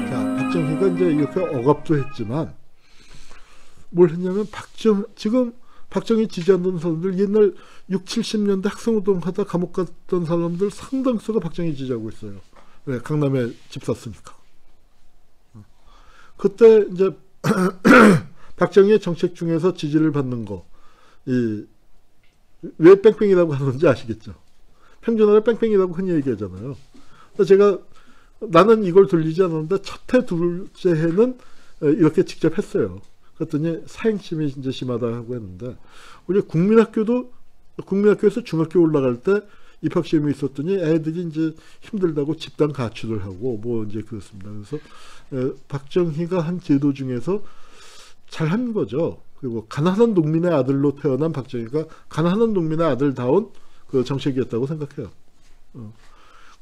자, 박정희가 이제 이렇게 억압도 했지만 뭘 했냐면 지금 박정희 지지하는 사람들 옛날 6, 70년대 학생운동 하다 감옥 갔던 사람들 상당수가 박정희 지지하고 있어요. 왜? 강남에 집 샀으니까. 그때 이제 박정희의 정책 중에서 지지를 받는 거, 왜 뺑뺑이라고 하는지 아시겠죠? 평준화를 뺑뺑이라고 흔히 얘기하잖아요. 제가 나는 이걸 돌리지 않았는데 첫 해, 둘째 해는 이렇게 직접 했어요. 그랬더니 사행심이 이제 심하다고 했는데, 우리 국민학교에서 중학교 올라갈 때 입학시험이 있었더니 애들이 이제 힘들다고 집단 가출을 하고 뭐 이제 그렇습니다. 그래서 박정희가 한 제도 중에서 잘한 거죠. 그리고 가난한 농민의 아들로 태어난 박정희가 가난한 농민의 아들다운 그 정책이었다고 생각해요.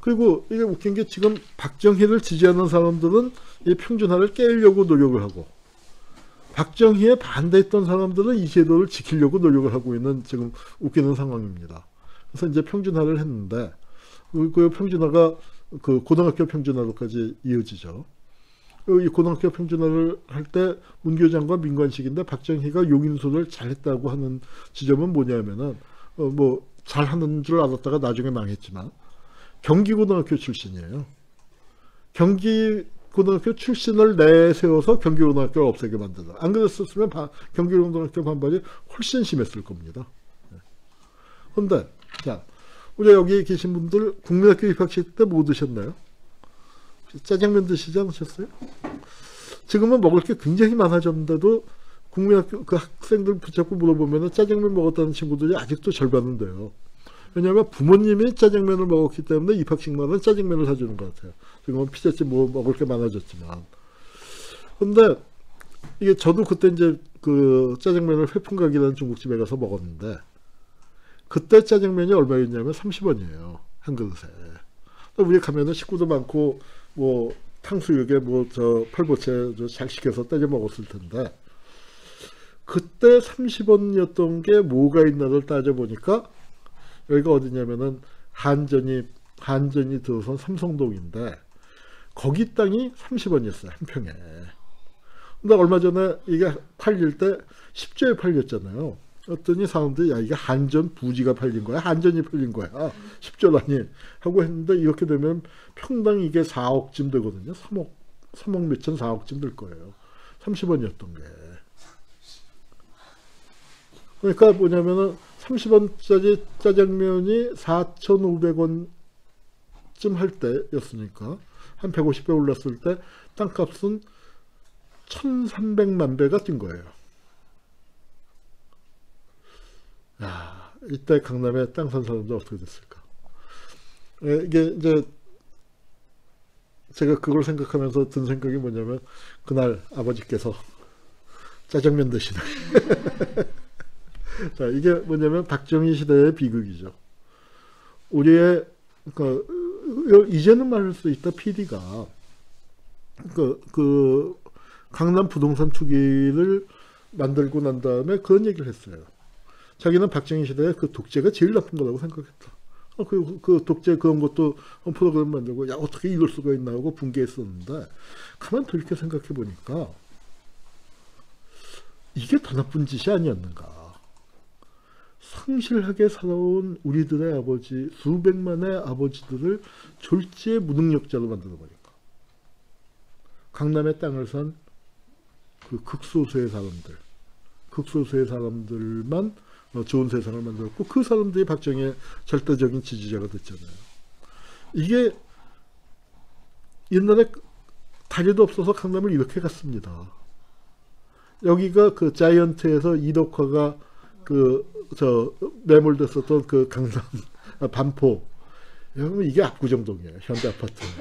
그리고 이게 웃긴 게 지금 박정희를 지지하는 사람들은 이 평준화를 깨려고 노력을 하고, 박정희에 반대했던 사람들은 이 제도를 지키려고 노력을 하고 있는 지금 웃기는 상황입니다. 그래서 이제 평준화를 했는데, 그 평준화가 그 고등학교 평준화로까지 이어지죠. 이 고등학교 평준화를 할 때 문교장과 민관식인데 박정희가 용인소를 잘했다고 하는 지점은 뭐냐면은 뭐 잘하는 줄 알았다가 나중에 망했지만 경기고등학교 출신이에요. 경기고등학교 출신을 내세워서 경기고등학교를 없애게 만들다. 안 그랬었으면 경기고등학교 반발이 훨씬 심했을 겁니다. 그런데 자, 우리 여기 계신 분들 국민학교 입학식 때 뭐 드셨나요? 짜장면 드시지 않으셨어요? 지금은 먹을 게 굉장히 많아졌는데도 국민학교 그 학생들 붙잡고 물어보면 짜장면 먹었다는 친구들이 아직도 절반은 돼요. 왜냐하면 부모님이 짜장면을 먹었기 때문에 입학식만은 짜장면을 사주는 것 같아요. 지금은 피자집 뭐 먹을 게 많아졌지만. 근데 이게 저도 그때 이제 그 짜장면을 회풍각이라는 중국집에 가서 먹었는데, 그때 짜장면이 얼마였냐면 30원이에요. 한 그릇에. 우리 가면은 식구도 많고 뭐 탕수육에 뭐 저 펄보채 잘 시켜서 때려 먹었을 텐데, 그때 30원이었던 게 뭐가 있나를 따져보니까 여기가 어디냐면은 한전이 들어선 삼성동인데 거기 땅이 30원이었어요. 한 평에. 근데 얼마 전에 이게 팔릴 때 10조에 팔렸잖아요. 그랬더니 사람들이 야, 이게 한전 부지가 팔린 거야? 한전이 팔린 거야? 10조라니 하고 했는데, 이렇게 되면 평당 이게 4억쯤 되거든요. 3억 몇천 4억쯤 될 거예요. 30원이었던 게. 그러니까 뭐냐면은 30원짜리 짜장면이 4,500원쯤 할 때였으니까 한 150배 올랐을 때 땅값은 1,300만 배가 뛴 거예요. 야, 이때 강남에 땅 산 사람들 어떻게 됐을까? 이게 이제 제가 그걸 생각하면서 든 생각이 뭐냐면, 그날 아버지께서 짜장면 드시네. 자, 이게 뭐냐면 박정희 시대의 비극이죠. 우리의 이제는 말할 수 있다 PD가 그 강남 부동산 투기를 만들고 난 다음에 그런 얘기를 했어요. 자기는 박정희 시대에 그 독재가 제일 나쁜 거라고 생각했다. 그 독재 그런 것도 프로그램 만들고 야 어떻게 이럴 수가 있나 하고 분개했었는데, 가만 돌이켜 생각해 보니까 이게 더 나쁜 짓이 아니었는가. 성실하게 살아온 우리들의 아버지, 수백만의 아버지들을 졸지의 무능력자로 만들어 버릴까. 강남의 땅을 산 그 극소수의 사람들만 좋은 세상을 만들었고, 그 사람들이 박정희의 절대적인 지지자가 됐잖아요. 이게 옛날에 다리도 없어서 강남을 이렇게 갔습니다. 여기가 그 자이언트에서 이덕화가 매몰됐었던 그 강남 반포. 여러분 이게 압구정동이에요. 현대 아파트는.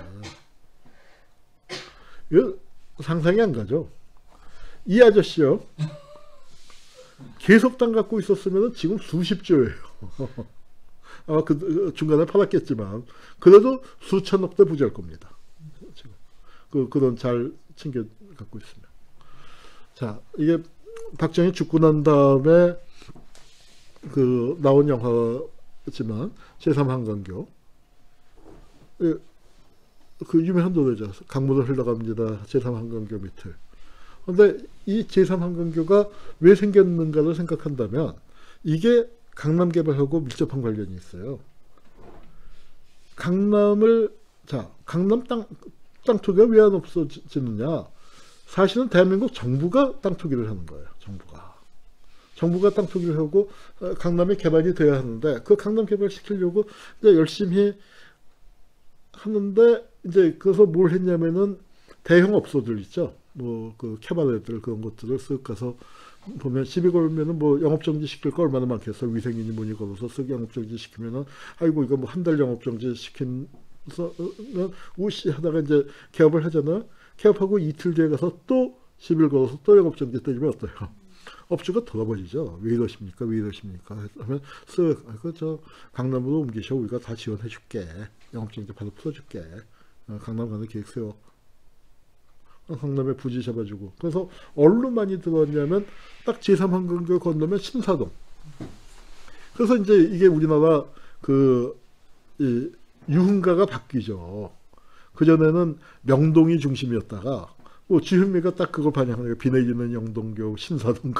이거 상상이 안 가죠. 이 아저씨요. 계속 땅 갖고 있었으면 지금 수십조예요. 아마 그 중간에 팔았겠지만 그래도 수천억 대 부자일 겁니다. 지금 그 돈 잘 챙겨 갖고 있으면. 자, 이게 박정희 죽고 난 다음에 나온 영화지만 제3 한강교. 그 유명한 노래죠. 강물을 흘러갑니다. 제3한강교 밑을. 그런데 이 제3한강교가 왜 생겼는가를 생각한다면 이게 강남 개발하고 밀접한 관련이 있어요. 강남 땅 투기가 왜 안 없어지느냐? 사실은 대한민국 정부가 땅 투기를 하는 거예요. 정부가 땅 투기를 하고 강남이 개발이 돼야 하는데 그 강남 개발 시키려고 이제 열심히 하는데 이제 그래서 뭘 했냐면은 대형 업소들 있죠. 뭐 그 캐바레들 그런 것들을 쓱 가서 보면 시비 걸면은 뭐 영업정지 시킬 거 얼마나 많겠어. 위생인이 뭐니 걸어서 쓱 영업정지 시키면은 아이고 이거 뭐 한 달 영업정지 시키면서 우씨 하다가 이제 개업을 하잖아. 개업하고 이틀 뒤에 가서 또 시비를 걸어서 또 영업정지 때리면 어때요? 업주가 돌아버리죠. 왜 이러십니까? 하면 쓱 저 강남으로 옮기셔. 우리가 다 지원해 줄게. 영업정지 바로 풀어줄게. 강남 가는 계획 세워. 강남에 부지 잡아주고. 그래서 어디로 많이 들어왔냐면 딱 제3한강교 건너면 신사동. 그래서 이제 이게 우리나라 이 유흥가가 바뀌죠. 그전에는 명동이 중심이었다가 뭐 주현미가 딱 그걸 반영하는 거예요. 비 내리는 영동교, 신사동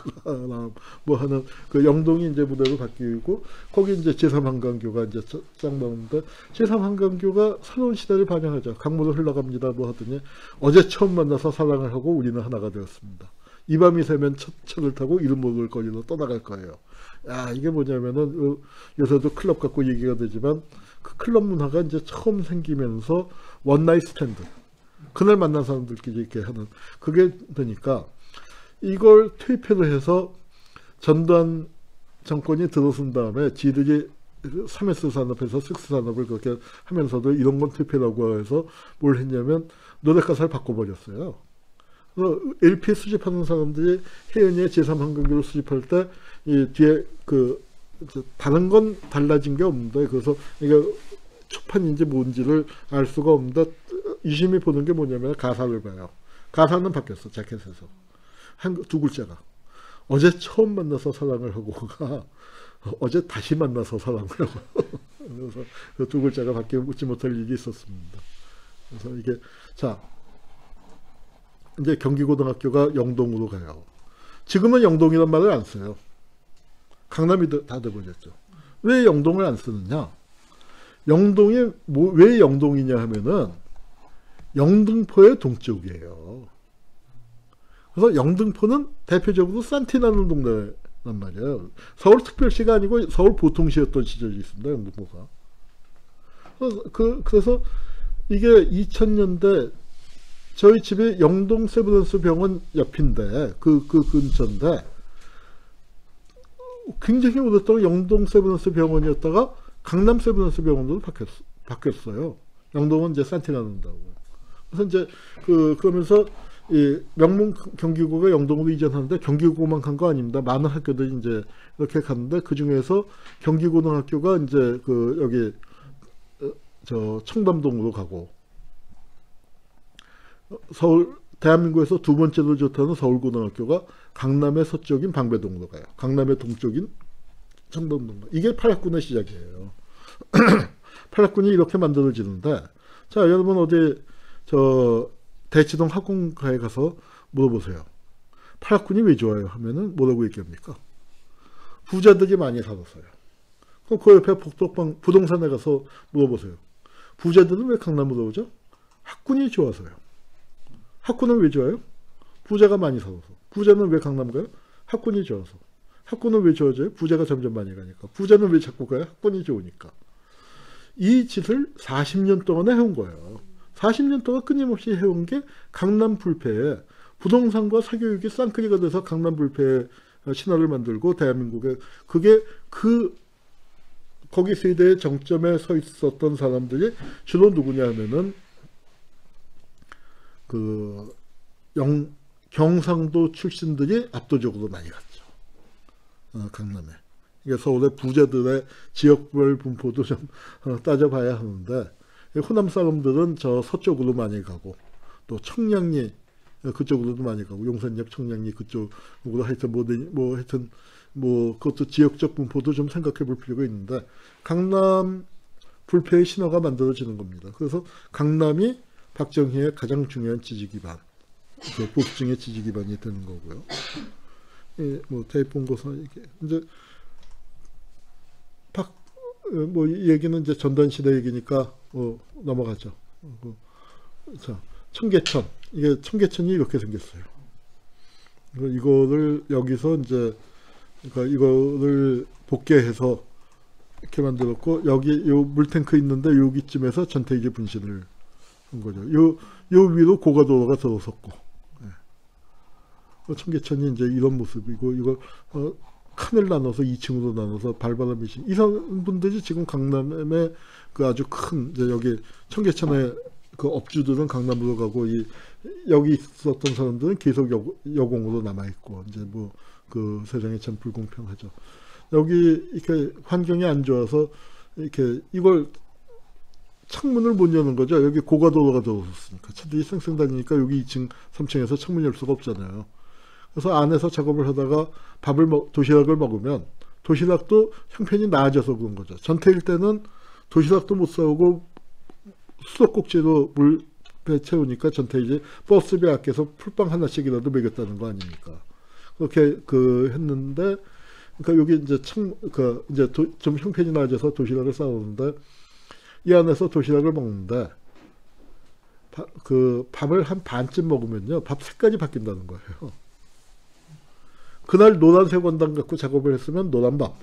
뭐 하는 그 영동이 이제 무대로 바뀌고 거기 이제 제3한강교가 이제 쫙 나오는데 제3한강교가 새로운 시대를 반영하죠. 강물을 흘러갑니다. 뭐 하더니 어제 처음 만나서 사랑을 하고 우리는 하나가 되었습니다. 이 밤이 새면 차를 타고 이름 모를 거리로 떠나갈 거예요. 야, 이게 뭐냐면은 요새도 클럽 갖고 얘기가 되지만 그 클럽 문화가 이제 처음 생기면서 원나잇 스탠드. 그날 만난 사람들끼리 이렇게 하는 그게 되니까 이걸 퇴폐를 해서 전두환 정권이 들어선 다음에 지들이 3S 산업에서 6 산업을 그렇게 하면서도 이런 건 퇴폐라고 해서 뭘 했냐면 노래 가사를 바꿔버렸어요. 그래서 LP 수집하는 사람들이 혜연이의 제3한강교를 수집할 때 이 뒤에 다른 건 달라진 게 없는데 그래서 이게 초판인지 뭔지를 알 수가 없는데 유심히 보는 게 뭐냐면 가사를 봐요. 가사는 바뀌었어. 자켓에서. 두 글자가. 어제 처음 만나서 사랑을 하고가 어제 다시 만나서 사랑을 하고. 그래서 그 두 글자가 바뀌지 못할 일이 있었습니다. 그래서 이게 이제 경기고등학교가 영동으로 가요. 지금은 영동이란 말을 안 써요. 강남이 다 돼버렸죠. 왜 영동을 안 쓰느냐? 영동이 왜 영동이냐 하면은 영등포의 동쪽이에요. 그래서 영등포는 대표적으로 산티나는 동네란 말이에요. 서울특별시가 아니고 서울보통시였던 시절이 있습니다. 영등포가. 그래서 이게 2000년대 저희 집이 영동 세브란스 병원 옆인데 그 근처인데 굉장히 오랫동안 영동 세브란스 병원이었다가 강남 세브란스 병원으로 바뀌었어요. 영동은 이제 산티나는다고. 그래서 이제 그러면서 이 명문 경기고가 영동으로 이전하는데 경기고만 간 거 아닙니다. 많은 학교들이 이제 이렇게 갔는데 그 중에서 경기고등학교가 이제 여기 청담동으로 가고 대한민국에서 두 번째로 좋다는 서울고등학교가 강남의 서쪽인 방배동으로 가요. 강남의 동쪽인 청담동. 이게 파락군의 시작이에요. 파락군이 이렇게 만들어지는데 자 여러분 어디 대치동 학원가에 가서 물어보세요. 파락군이 왜 좋아요? 하면은 뭐라고 얘기합니까? 부자들이 많이 살았어요. 그럼 그 옆에 복덕방 부동산에 가서 물어보세요. 부자들은 왜 강남으로 오죠? 학군이 좋아서요. 학군은 왜 좋아요? 부자가 많이 살아서. 부자는 왜 강남 가요? 학군이 좋아서. 학군은 왜 좋아져요? 부자가 점점 많이 가니까. 부자는 왜 자꾸 가요? 학군이 좋으니까. 이 짓을 40년 동안 해온 거예요. 40년 동안 끊임없이 해온 게 강남 불패에 부동산과 사교육이 쌍끌이가 돼서 강남 불패의 신화를 만들고 대한민국에 그게 거기 세대의 정점에 서 있었던 사람들이 주로 누구냐 하면은 경상도 출신들이 압도적으로 많이 갔죠. 강남에. 이게 서울의 부자들의 지역별 분포도 좀 따져봐야 하는데 호남 사람들은 저 서쪽으로 많이 가고 또 청량리 그쪽으로도 많이 가고 용산역 청량리 그쪽으로 하여튼 그것도 지역적 분포도 좀 생각해 볼 필요가 있는데 강남 불패의 신화가 만들어지는 겁니다. 그래서 강남이 박정희의 가장 중요한 지지 기반, 그 보수층의 지지 기반이 되는 거고요. 예, 뭐 대입본고사 이게 이제 뭐 이 얘기는 이제 전두환 시대 얘기니까 넘어가죠. 자, 청계천, 이게 청계천이 이렇게 생겼어요. 이거를 여기서 이제 그러니까 이거를 복개해서 이렇게 만들었고, 여기 요 물탱크 있는데 여기쯤에서 전태일이 분신을 한 거죠. 요 위로 고가도로가 들어섰고, 예. 청계천이 이제 이런 모습이고, 이걸 칸을 나눠서 2층으로 나눠서 발바람이 이런 분들이 지금 강남에 그 아주 큰 이제 여기 청계천에 그 업주들은 강남으로 가고 여기 있었던 사람들은 계속 여공으로 남아 있고, 이제 뭐 그 세상이 참 불공평하죠. 여기 이렇게 환경이 안 좋아서 이렇게 이걸 창문을 못 여는 거죠. 여기 고가도로가 들어섰으니까 차들이 쌩쌩 다니니까 여기 2층 3층에서 창문 열 수가 없잖아요. 그래서 안에서 작업을 하다가 도시락을 먹으면 도시락도 형편이 나아져서 그런 거죠. 전태일 때는 도시락도 못 사오고 수도꼭지로 물배 채우니까 전태일이 버스비 아껴서 풀빵 하나씩이라도 먹였다는 거 아닙니까? 그렇게 했는데, 그러니까 여기 이제 이제 좀 형편이 나아져서 도시락을 싸오는데, 이 안에서 도시락을 먹는데 밥을 한 반쯤 먹으면요, 밥 색깔이 바뀐다는 거예요. 그날 노란색 원단 갖고 작업을 했으면 노란 밥,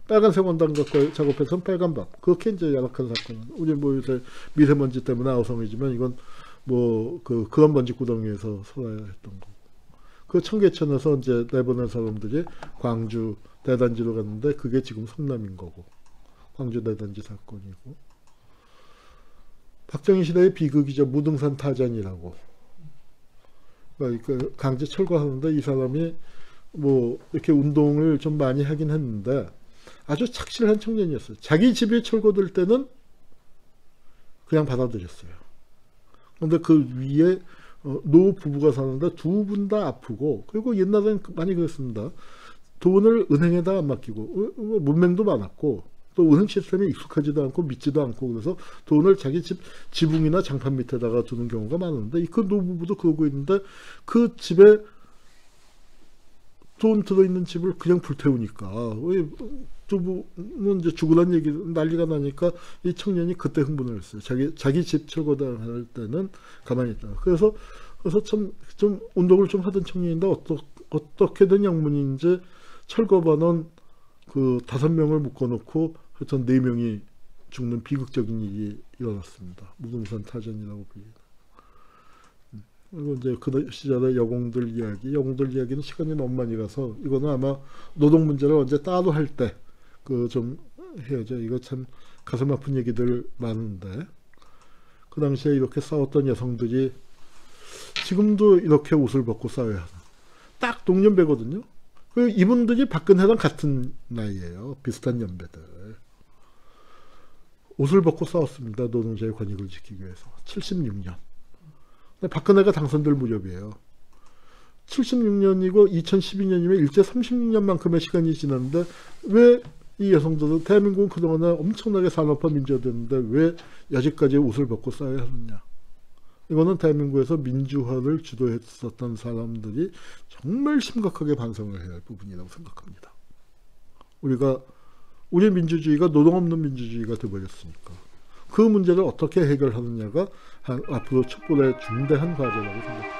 빨간색 원단 갖고 작업했으면 빨간 밥. 그렇게 이제 열악한 사건. 우리 뭐 요새 미세먼지 때문에 아우성이지만 이건 뭐 그런 먼지 구덩이에서 살아야 했던 거고. 그 청계천에서 이제 내보낸 사람들이 광주 대단지로 갔는데 그게 지금 성남인 거고, 광주 대단지 사건이고. 박정희 시대의 비극이죠. 무등산 타전이라고. 그러니까 강제 철거하는데 이 사람이 뭐 이렇게 운동을 좀 많이 하긴 했는데 아주 착실한 청년이었어요. 자기 집이 철거될 때는 그냥 받아들였어요. 그런데 그 위에 노 부부가 사는데 두 분 다 아프고, 그리고 옛날에는 많이 그랬습니다. 돈을 은행에다 안 맡기고, 문맹도 많았고 또 은행 시스템에 익숙하지도 않고 믿지도 않고, 그래서 돈을 자기 집 지붕이나 장판 밑에다가 두는 경우가 많은데, 그 노부부도 그러고 있는데 그 집에 돈 들어있는 집을 그냥 불태우니까 두부는 이제 죽으란 얘기 난리가 나니까 이 청년이 그때 흥분을 했어요. 자기 집 철거당할 때는 가만히 있다. 그래서 좀 운동을 좀 하던 청년인데 어떻게 된 영문인지 철거반원 5명을 묶어놓고 하여튼 4명이 죽는 비극적인 일이 일어났습니다. 무등산 타전이라고 불립니다. 그리고 이제 그 시절의 영웅들 이야기는 시간이 너무 많이 가서 이거는 아마 노동 문제를 언제 따로 할 때 좀 해야죠. 이거 참 가슴 아픈 얘기들 많은데, 그 당시에 이렇게 싸웠던 여성들이 지금도 이렇게 옷을 벗고 싸워야 하나. 딱 동년배거든요. 이분들이 박근혜랑 같은 나이예요. 비슷한 연배들. 옷을 벗고 싸웠습니다. 노동자의 권익을 지키기 위해서. 76년. 박근혜가 당선될 무렵이에요. 76년이고 2012년이면 일제 36년만큼의 시간이 지났는데 왜 이 여성들은, 대한민국은 그동안에 엄청나게 산업화 민주화됐는데 왜 아직까지 옷을 벗고 싸워야 하느냐. 이거는 대한민국에서 민주화를 주도했었던 사람들이 정말 심각하게 반성을 해야 할 부분이라고 생각합니다. 우리 민주주의가 노동 없는 민주주의가 되어버렸으니까 그 문제를 어떻게 해결하느냐가 앞으로 촛불의 중대한 과제라고 생각합니다.